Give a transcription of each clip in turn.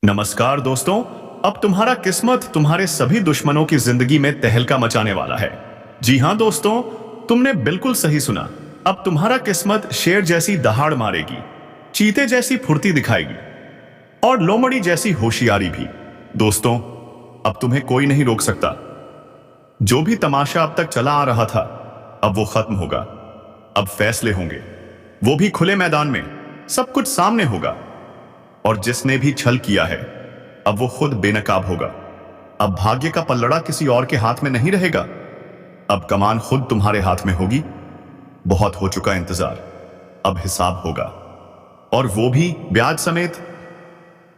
नमस्कार दोस्तों। अब तुम्हारा किस्मत तुम्हारे सभी दुश्मनों की जिंदगी में तहलका मचाने वाला है। जी हां दोस्तों, तुमने बिल्कुल सही सुना। अब तुम्हारा किस्मत शेर जैसी दहाड़ मारेगी, चीते जैसी फुर्ती दिखाएगी और लोमड़ी जैसी होशियारी भी। दोस्तों, अब तुम्हें कोई नहीं रोक सकता। जो भी तमाशा अब तक चला आ रहा था, अब वो खत्म होगा। अब फैसले होंगे, वो भी खुले मैदान में। सब कुछ सामने होगा और जिसने भी छल किया है, अब वो खुद बेनकाब होगा। अब भाग्य का पल्लड़ा किसी और के हाथ में नहीं रहेगा। अब कमान खुद तुम्हारे हाथ में होगी। बहुत हो चुका इंतजार, अब हिसाब होगा, और वो भी ब्याज समेत।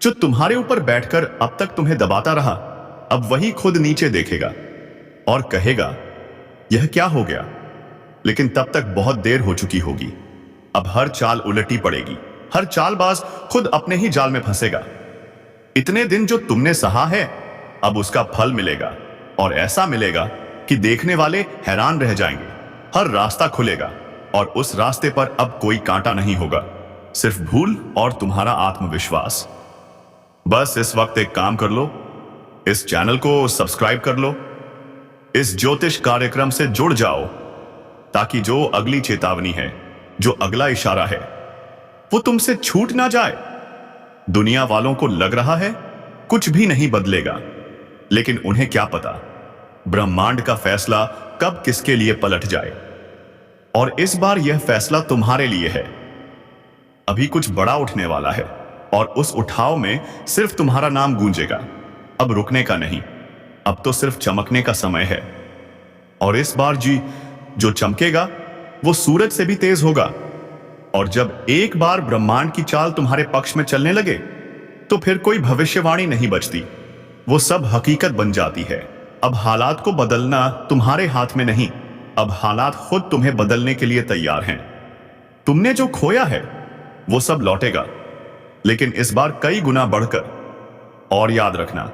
जो तुम्हारे ऊपर बैठकर अब तक तुम्हें दबाता रहा, अब वही खुद नीचे देखेगा और कहेगा, यह क्या हो गया। लेकिन तब तक बहुत देर हो चुकी होगी। अब हर चाल उलटी पड़ेगी, हर चालबाज खुद अपने ही जाल में फंसेगा। इतने दिन जो तुमने सहा है, अब उसका फल मिलेगा, और ऐसा मिलेगा कि देखने वाले हैरान रह जाएंगे। हर रास्ता खुलेगा और उस रास्ते पर अब कोई कांटा नहीं होगा, सिर्फ भूल और तुम्हारा आत्मविश्वास। बस इस वक्त एक काम कर लो, इस चैनल को सब्सक्राइब कर लो, इस ज्योतिष कार्यक्रम से जुड़ जाओ, ताकि जो अगली चेतावनी है, जो अगला इशारा है, वो तुमसे छूट ना जाए। दुनिया वालों को लग रहा है कुछ भी नहीं बदलेगा, लेकिन उन्हें क्या पता ब्रह्मांड का फैसला कब किसके लिए पलट जाए। और इस बार यह फैसला तुम्हारे लिए है। अभी कुछ बड़ा उठने वाला है और उस उठाव में सिर्फ तुम्हारा नाम गूंजेगा। अब रुकने का नहीं, अब तो सिर्फ चमकने का समय है। और इस बार जो चमकेगा वो सूरज से भी तेज होगा। और जब एक बार ब्रह्मांड की चाल तुम्हारे पक्ष में चलने लगे, तो फिर कोई भविष्यवाणी नहीं बचती, वो सब हकीकत बन जाती है। अब हालात को बदलना तुम्हारे हाथ में नहीं, अब हालात खुद तुम्हें बदलने के लिए तैयार हैं। तुमने जो खोया है वो सब लौटेगा, लेकिन इस बार कई गुना बढ़कर। और याद रखना,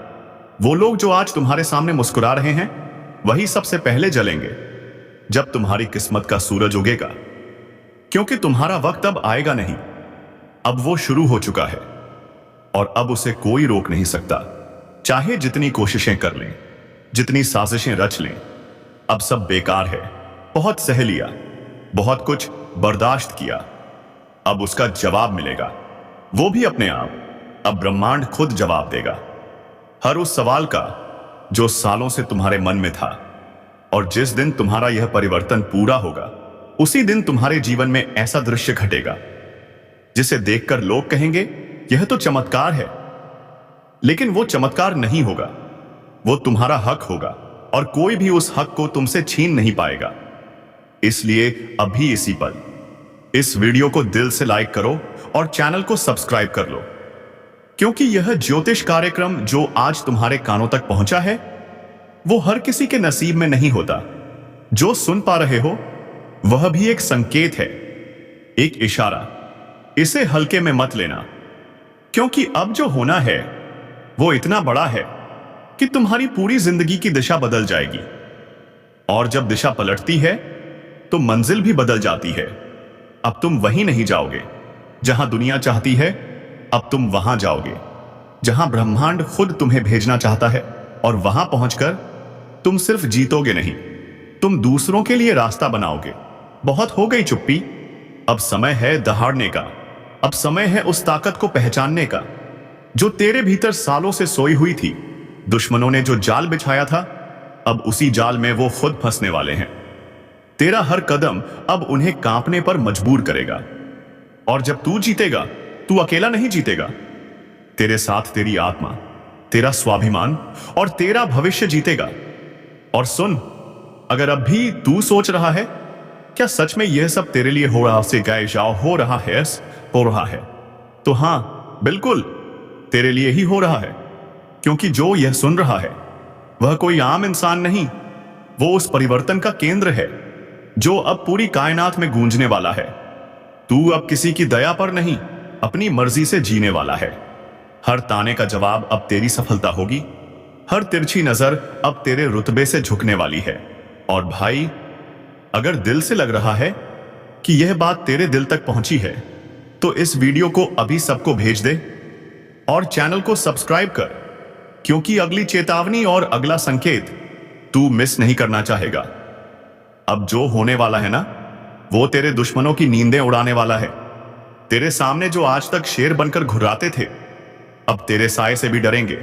वो लोग जो आज तुम्हारे सामने मुस्कुरा रहे हैं, वही सबसे पहले जलेंगे जब तुम्हारी किस्मत का सूरज उगेगा। क्योंकि तुम्हारा वक्त अब आएगा नहीं, अब वो शुरू हो चुका है और अब उसे कोई रोक नहीं सकता। चाहे जितनी कोशिशें कर लें, जितनी साजिशें रच लें, अब सब बेकार है। बहुत सह लिया, बहुत कुछ बर्दाश्त किया, अब उसका जवाब मिलेगा, वो भी अपने आप। अब ब्रह्मांड खुद जवाब देगा हर उस सवाल का जो सालों से तुम्हारे मन में था। और जिस दिन तुम्हारा यह परिवर्तन पूरा होगा, उसी दिन तुम्हारे जीवन में ऐसा दृश्य घटेगा जिसे देखकर लोग कहेंगे, यह तो चमत्कार है। लेकिन वो चमत्कार नहीं होगा, वो तुम्हारा हक होगा, और कोई भी उस हक को तुमसे छीन नहीं पाएगा। इसलिए अभी इसी पल इस वीडियो को दिल से लाइक करो और चैनल को सब्सक्राइब कर लो, क्योंकि यह ज्योतिष कार्यक्रम जो आज तुम्हारे कानों तक पहुंचा है, वो हर किसी के नसीब में नहीं होता। जो सुन पा रहे हो, वह भी एक संकेत है, एक इशारा। इसे हल्के में मत लेना, क्योंकि अब जो होना है वो इतना बड़ा है कि तुम्हारी पूरी जिंदगी की दिशा बदल जाएगी। और जब दिशा पलटती है तो मंजिल भी बदल जाती है। अब तुम वहीं नहीं जाओगे जहां दुनिया चाहती है, अब तुम वहां जाओगे जहां ब्रह्मांड खुद तुम्हें भेजना चाहता है। और वहां पहुंचकर तुम सिर्फ जीतोगे नहीं, तुम दूसरों के लिए रास्ता बनाओगे। बहुत हो गई चुप्पी, अब समय है दहाड़ने का। अब समय है उस ताकत को पहचानने का जो तेरे भीतर सालों से सोई हुई थी। दुश्मनों ने जो जाल बिछाया था, अब उसी जाल में वो खुद फंसने वाले हैं। तेरा हर कदम अब उन्हें कांपने पर मजबूर करेगा। और जब तू जीतेगा, तू अकेला नहीं जीतेगा, तेरे साथ तेरी आत्मा, तेरा स्वाभिमान और तेरा भविष्य जीतेगा। और सुन, अगर अब भी तू सोच रहा है, क्या सच में यह सब तेरे लिए हो रहा से गाय जाओ हो रहा है, तो हां, बिल्कुल तेरे लिए ही हो रहा है। क्योंकि जो यह सुन रहा है वह कोई आम इंसान नहीं, वो उस परिवर्तन का केंद्र है जो अब पूरी कायनात में गूंजने वाला है। तू अब किसी की दया पर नहीं, अपनी मर्जी से जीने वाला है। हर ताने का जवाब अब तेरी सफलता होगी, हर तिरछी नजर अब तेरे रुतबे से झुकने वाली है। और भाई, अगर दिल से लग रहा है कि यह बात तेरे दिल तक पहुंची है, तो इस वीडियो को अभी सबको भेज दे और चैनल को सब्सक्राइब कर, क्योंकि अगली चेतावनी और अगला संकेत तू मिस नहीं करना चाहेगा। अब जो होने वाला है ना, वो तेरे दुश्मनों की नींदें उड़ाने वाला है। तेरे सामने जो आज तक शेर बनकर घुर्राते थे, अब तेरे साए से भी डरेंगे,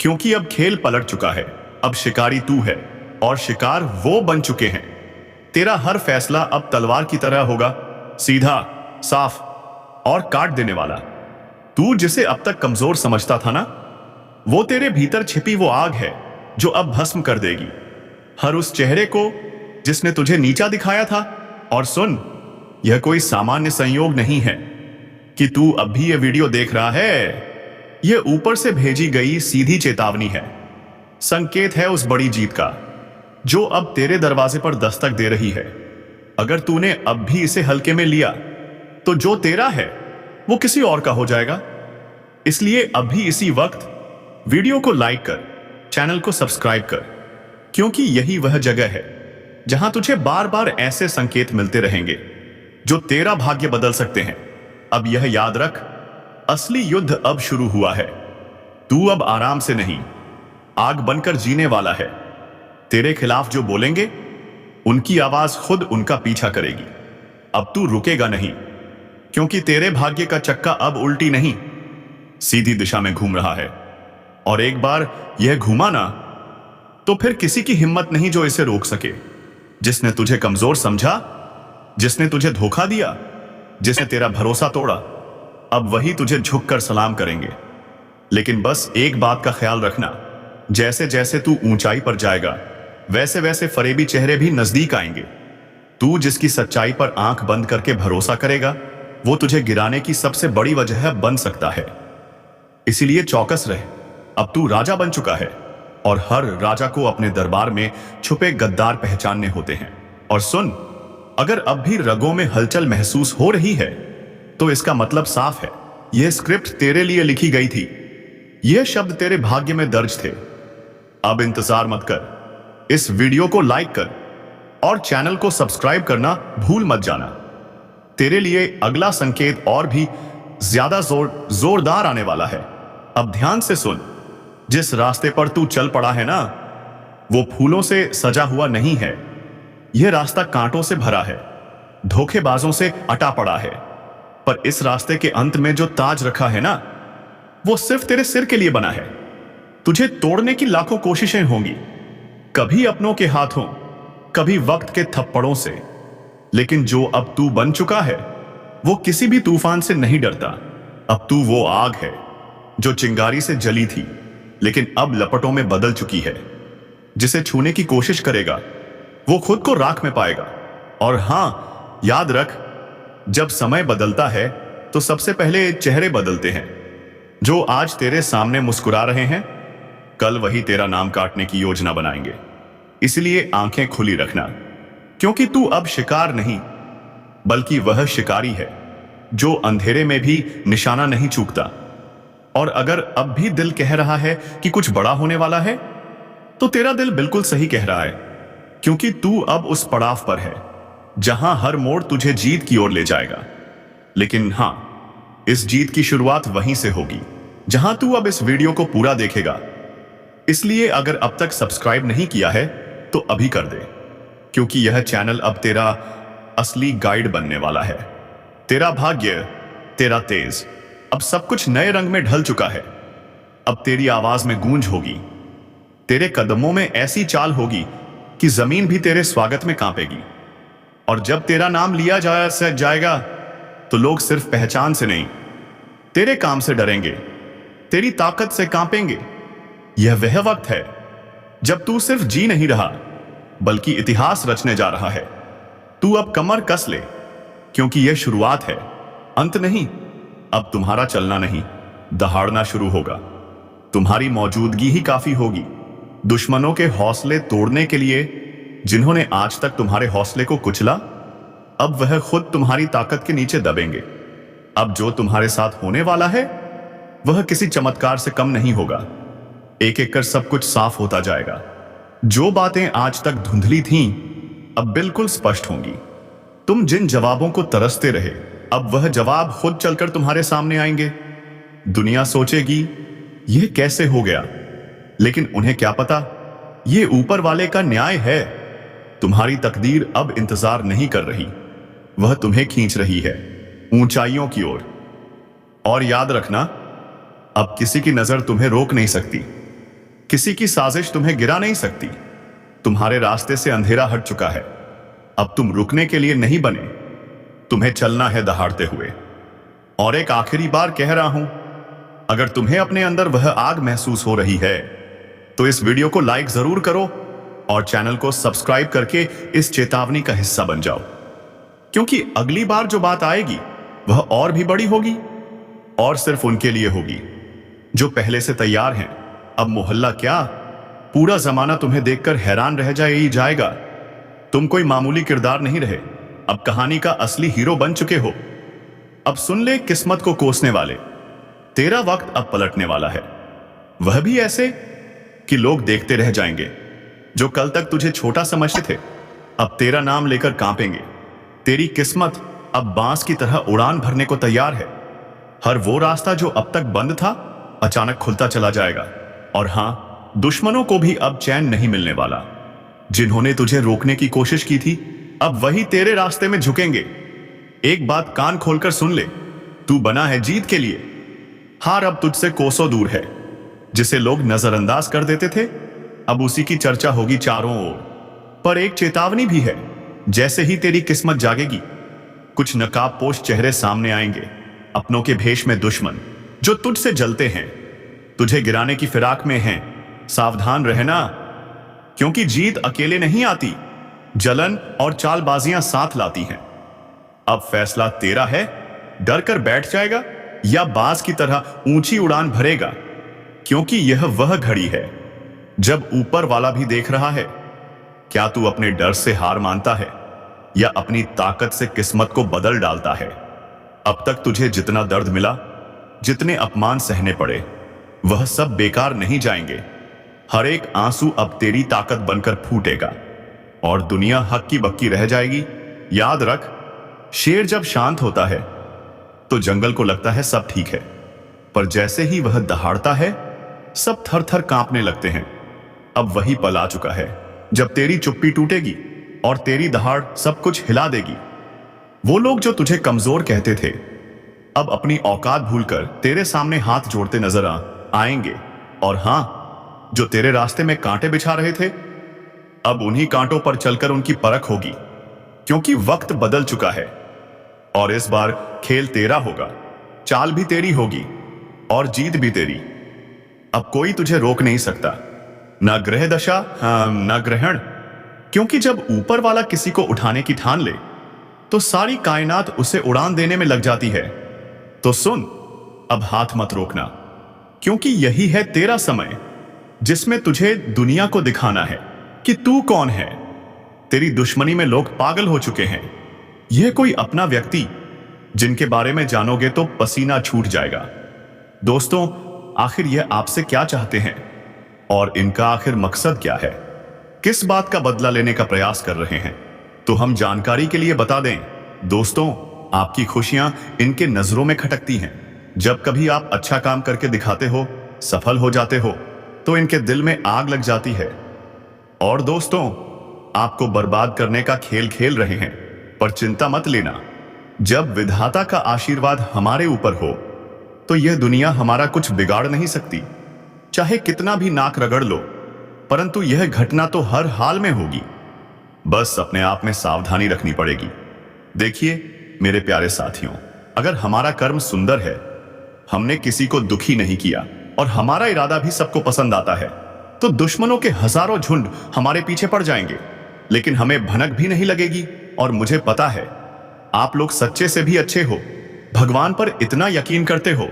क्योंकि अब खेल पलट चुका है। अब शिकारी तू है और शिकार वो बन चुके हैं। तेरा हर फैसला अब तलवार की तरह होगा, सीधा, साफ और काट देने वाला। तू जिसे अब तक कमजोर समझता था ना, वो तेरे भीतर छिपी वो आग है जो अब भस्म कर देगी हर उस चेहरे को जिसने तुझे नीचा दिखाया था। और सुन, यह कोई सामान्य संयोग नहीं है कि तू अब भी यह वीडियो देख रहा है। यह ऊपर से भेजी गई सीधी चेतावनी है, संकेत है उस बड़ी जीत का जो अब तेरे दरवाजे पर दस्तक दे रही है। अगर तूने अब भी इसे हल्के में लिया, तो जो तेरा है वो किसी और का हो जाएगा। इसलिए अभी इसी वक्त वीडियो को लाइक कर, चैनल को सब्सक्राइब कर, क्योंकि यही वह जगह है जहां तुझे बार बार ऐसे संकेत मिलते रहेंगे जो तेरा भाग्य बदल सकते हैं। अब यह याद रख, असली युद्ध अब शुरू हुआ है। तू अब आराम से नहीं, आग बनकर जीने वाला है। तेरे खिलाफ जो बोलेंगे, उनकी आवाज खुद उनका पीछा करेगी। अब तू रुकेगा नहीं, क्योंकि तेरे भाग्य का चक्का अब उल्टी नहीं, सीधी दिशा में घूम रहा है। और एक बार यह घूमा ना, तो फिर किसी की हिम्मत नहीं जो इसे रोक सके। जिसने तुझे कमजोर समझा, जिसने तुझे धोखा दिया, जिसने तेरा भरोसा तोड़ा, अब वही तुझे झुककर सलाम करेंगे। लेकिन बस एक बात का ख्याल रखना, जैसे जैसे तू ऊंचाई पर जाएगा, वैसे वैसे फरेबी चेहरे भी नजदीक आएंगे। तू जिसकी सच्चाई पर आंख बंद करके भरोसा करेगा, वो तुझे गिराने की सबसे बड़ी वजह बन सकता है। इसीलिए चौकस रहे। अब तू राजा बन चुका है, और हर राजा को अपने दरबार में छुपे गद्दार पहचानने होते हैं। और सुन, अगर अब भी रगों में हलचल महसूस हो रही है, तो इसका मतलब साफ है, यह स्क्रिप्ट तेरे लिए लिखी गई थी। यह शब्द तेरे भाग्य में दर्ज थे। अब इंतजार मत कर, इस वीडियो को लाइक कर और चैनल को सब्सक्राइब करना भूल मत जाना। तेरे लिए अगला संकेत और भी ज्यादा जोरदार आने वाला है। अब ध्यान से सुन, जिस रास्ते पर तू चल पड़ा है ना, वो फूलों से सजा हुआ नहीं है। यह रास्ता कांटों से भरा है, धोखेबाजों से अटा पड़ा है। पर इस रास्ते के अंत में जो ताज रखा है ना, वो सिर्फ तेरे सिर के लिए बना है। तुझे तोड़ने की लाखों कोशिशें होंगी, कभी अपनों के हाथों, कभी वक्त के थप्पड़ों से। लेकिन जो अब तू बन चुका है, वो किसी भी तूफान से नहीं डरता। अब तू वो आग है जो चिंगारी से जली थी, लेकिन अब लपटों में बदल चुकी है। जिसे छूने की कोशिश करेगा, वो खुद को राख में पाएगा। और हां, याद रख, जब समय बदलता है तो सबसे पहले चेहरे बदलते हैं। जो आज तेरे सामने मुस्कुरा रहे हैं, कल वही तेरा नाम काटने की योजना बनाएंगे। इसलिए आंखें खुली रखना, क्योंकि तू अब शिकार नहीं, बल्कि वह शिकारी है जो अंधेरे में भी निशाना नहीं चूकता। और अगर अब भी दिल कह रहा है कि कुछ बड़ा होने वाला है, तो तेरा दिल बिल्कुल सही कह रहा है, क्योंकि तू अब उस पड़ाव पर है जहां हर मोड़ तुझे जीत की ओर ले जाएगा। लेकिन हां, इस जीत की शुरुआत वहीं से होगी जहां तू अब इस वीडियो को पूरा देखेगा। इसलिए अगर अब तक सब्सक्राइब नहीं किया है, तो अभी कर दे, क्योंकि यह चैनल अब तेरा असली गाइड बनने वाला है। तेरा भाग्य, तेरा तेज, अब सब कुछ नए रंग में ढल चुका है। अब तेरी आवाज में गूंज होगी, तेरे कदमों में ऐसी चाल होगी कि जमीन भी तेरे स्वागत में कांपेगी। और जब तेरा नाम लिया जाएगा, तो लोग सिर्फ पहचान से नहीं, तेरे काम से डरेंगे, तेरी ताकत से कांपेंगे। यह वह वक्त है जब तू सिर्फ जी नहीं रहा, बल्कि इतिहास रचने जा रहा है। तू अब कमर कस ले, क्योंकि यह शुरुआत है, अंत नहीं। अब तुम्हारा चलना नहीं, दहाड़ना शुरू होगा। तुम्हारी मौजूदगी ही काफी होगी दुश्मनों के हौसले तोड़ने के लिए। जिन्होंने आज तक तुम्हारे हौसले को कुचला, अब वह खुद तुम्हारी ताकत के नीचे दबेंगे। अब जो तुम्हारे साथ होने वाला है, वह किसी चमत्कार से कम नहीं होगा। एक एक कर सब कुछ साफ होता जाएगा। जो बातें आज तक धुंधली थीं, अब बिल्कुल स्पष्ट होंगी। तुम जिन जवाबों को तरसते रहे, अब वह जवाब खुद चलकर तुम्हारे सामने आएंगे। दुनिया सोचेगी यह कैसे हो गया, लेकिन उन्हें क्या पता, यह ऊपर वाले का न्याय है। तुम्हारी तकदीर अब इंतजार नहीं कर रही, वह तुम्हें खींच रही है ऊंचाइयों की ओर। और याद रखना, अब किसी की नजर तुम्हें रोक नहीं सकती, किसी की साजिश तुम्हें गिरा नहीं सकती। तुम्हारे रास्ते से अंधेरा हट चुका है, अब तुम रुकने के लिए नहीं बने, तुम्हें चलना है दहाड़ते हुए। और एक आखिरी बार कह रहा हूं, अगर तुम्हें अपने अंदर वह आग महसूस हो रही है तो इस वीडियो को लाइक जरूर करो और चैनल को सब्सक्राइब करके इस चेतावनी का हिस्सा बन जाओ, क्योंकि अगली बार जो बात आएगी वह और भी बड़ी होगी, और सिर्फ उनके लिए होगी जो पहले से तैयार हैं। अब मोहल्ला क्या, पूरा जमाना तुम्हें देखकर हैरान रह जाएगा। तुम कोई मामूली किरदार नहीं रहे, अब कहानी का असली हीरो बन चुके हो। अब सुन ले किस्मत को कोसने वाले, तेरा वक्त अब पलटने वाला है, वह भी ऐसे कि लोग देखते रह जाएंगे। जो कल तक तुझे छोटा समझते थे अब तेरा नाम लेकर कांपेंगे। तेरी किस्मत अब बांस की तरह उड़ान भरने को तैयार है। हर वो रास्ता जो अब तक बंद था अचानक खुलता चला जाएगा। और हां, दुश्मनों को भी अब चैन नहीं मिलने वाला। जिन्होंने तुझे रोकने की कोशिश की थी अब वही तेरे रास्ते में झुकेंगे। एक बात कान खोलकर सुन ले, तू बना है जीत के लिए। हार अब तुझसे कोसों दूर है। जिसे लोग नजरअंदाज कर देते थे अब उसी की चर्चा होगी चारों ओर। पर एक चेतावनी भी है, जैसे ही तेरी किस्मत जागेगी कुछ नकाबपोश चेहरे सामने आएंगे, अपनों के भेष में दुश्मन जो तुझसे जलते हैं, तुझे गिराने की फिराक में हैं। सावधान रहना, क्योंकि जीत अकेले नहीं आती, जलन और चालबाजियां साथ लाती हैं। अब फैसला तेरा है, डर कर बैठ जाएगा या बाज की तरह ऊंची उड़ान भरेगा, क्योंकि यह वह घड़ी है जब ऊपर वाला भी देख रहा है। क्या तू अपने डर से हार मानता है या अपनी ताकत से किस्मत को बदल डालता है? अब तक तुझे जितना दर्द मिला, जितने अपमान सहने पड़े, वह सब बेकार नहीं जाएंगे। हर एक आंसू अब तेरी ताकत बनकर फूटेगा और दुनिया हक्की बक्की रह जाएगी। याद रख, शेर जब शांत होता है तो जंगल को लगता है सब ठीक है, पर जैसे ही वह दहाड़ता है सब थर थर कांपने लगते हैं। अब वही पल आ चुका है जब तेरी चुप्पी टूटेगी और तेरी दहाड़ सब कुछ हिला देगी। वो लोग जो तुझे कमजोर कहते थे अब अपनी औकात भूलकर तेरे सामने हाथ जोड़ते नजर आएंगे। और हां, जो तेरे रास्ते में कांटे बिछा रहे थे अब उन्हीं कांटों पर चलकर उनकी परख होगी, क्योंकि वक्त बदल चुका है और इस बार खेल तेरा होगा, चाल भी तेरी होगी और जीत भी तेरी। अब कोई तुझे रोक नहीं सकता, ना ग्रह दशा ना ग्रहण, क्योंकि जब ऊपर वाला किसी को उठाने की ठान ले तो सारी कायनात उसे उड़ान देने में लग जाती है। तो सुन, अब हाथ मत रोकना, क्योंकि यही है तेरा समय जिसमें तुझे दुनिया को दिखाना है कि तू कौन है। तेरी दुश्मनी में लोग पागल हो चुके हैं। यह कोई अपना व्यक्ति जिनके बारे में जानोगे तो पसीना छूट जाएगा। दोस्तों, आखिर यह आपसे क्या चाहते हैं और इनका आखिर मकसद क्या है? किस बात का बदला लेने का प्रयास कर रहे हैं? तो हम जानकारी के लिए बता दें दोस्तों, आपकी खुशियां इनके नजरों में खटकती हैं। जब कभी आप अच्छा काम करके दिखाते हो, सफल हो जाते हो, तो इनके दिल में आग लग जाती है। और दोस्तों, आपको बर्बाद करने का खेल खेल रहे हैं, पर चिंता मत लेना। जब विधाता का आशीर्वाद हमारे ऊपर हो तो यह दुनिया हमारा कुछ बिगाड़ नहीं सकती। चाहे कितना भी नाक रगड़ लो, परंतु यह घटना तो हर हाल में होगी। बस अपने आप में सावधानी रखनी पड़ेगी। देखिए मेरे प्यारे साथियों, अगर हमारा कर्म सुंदर है, हमने किसी को दुखी नहीं किया और हमारा इरादा भी सबको पसंद आता है, तो दुश्मनों के हजारों झुंड हमारे पीछे पड़ जाएंगे, लेकिन हमें भनक भी नहीं लगेगी। और मुझे पता है आप लोग सच्चे से भी अच्छे हो, भगवान पर इतना यकीन करते हो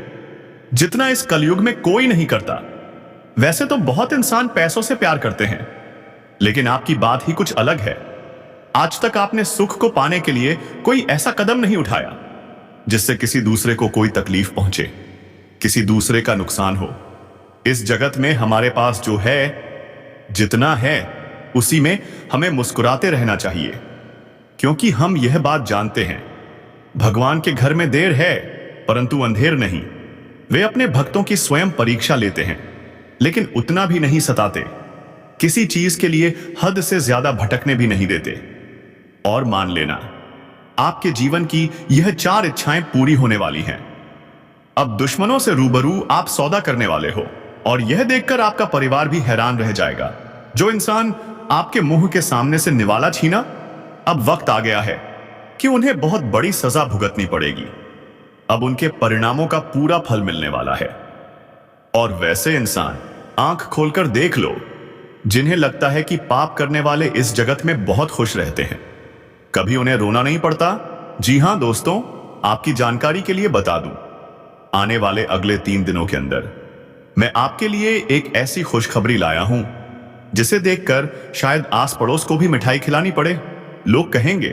जितना इस कलयुग में कोई नहीं करता। वैसे तो बहुत इंसान पैसों से प्यार करते हैं, लेकिन आपकी बात ही कुछ अलग है। आज तक आपने सुख को पाने के लिए कोई ऐसा कदम नहीं उठाया जिससे किसी दूसरे को कोई तकलीफ पहुंचे, किसी दूसरे का नुकसान हो। इस जगत में हमारे पास जो है, जितना है, उसी में हमें मुस्कुराते रहना चाहिए, क्योंकि हम यह बात जानते हैं, भगवान के घर में देर है परंतु अंधेर नहीं। वे अपने भक्तों की स्वयं परीक्षा लेते हैं, लेकिन उतना भी नहीं सताते। किसी चीज के लिए हद से ज्यादा भटकने भी नहीं देते। और मान लेना, आपके जीवन की यह 4 इच्छाएं पूरी होने वाली हैं। अब दुश्मनों से रूबरू आप सौदा करने वाले हो, और यह देखकर आपका परिवार भी हैरान रह जाएगा। जो इंसान आपके मुंह के सामने से निवाला छीना, अब वक्त आ गया है कि उन्हें बहुत बड़ी सजा भुगतनी पड़ेगी। अब उनके परिणामों का पूरा फल मिलने वाला है। और वैसे इंसान आंख खोलकर देख लो, जिन्हें लगता है कि पाप करने वाले इस जगत में बहुत खुश रहते हैं, कभी उन्हें रोना नहीं पड़ता। जी हां दोस्तों, आपकी जानकारी के लिए बता दूं, आने वाले अगले 3 दिनों के अंदर मैं आपके लिए एक ऐसी खुशखबरी लाया हूं जिसे देखकर शायद आस पड़ोस को भी मिठाई खिलानी पड़े। लोग कहेंगे,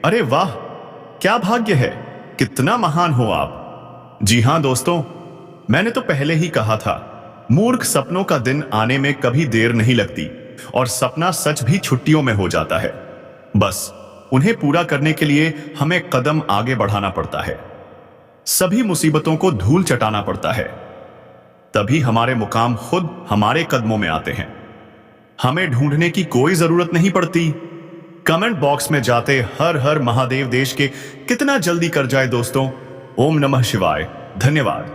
अरे वाह, क्या भाग्य है, कितना महान हो आप। जी हां दोस्तों, मैंने तो पहले ही कहा था, मूर्ख सपनों का दिन आने में कभी देर नहीं लगती, और सपना सच भी छुट्टियों में हो जाता है। बस उन्हें पूरा करने के लिए हमें कदम आगे बढ़ाना पड़ता है, सभी मुसीबतों को धूल चटाना पड़ता है, तभी हमारे मुकाम खुद हमारे कदमों में आते हैं। हमें ढूंढने की कोई जरूरत नहीं पड़ती। कमेंट बॉक्स में जाते हर हर महादेव देश के कितना जल्दी कर जाए दोस्तों। ओम नमः शिवाय। धन्यवाद।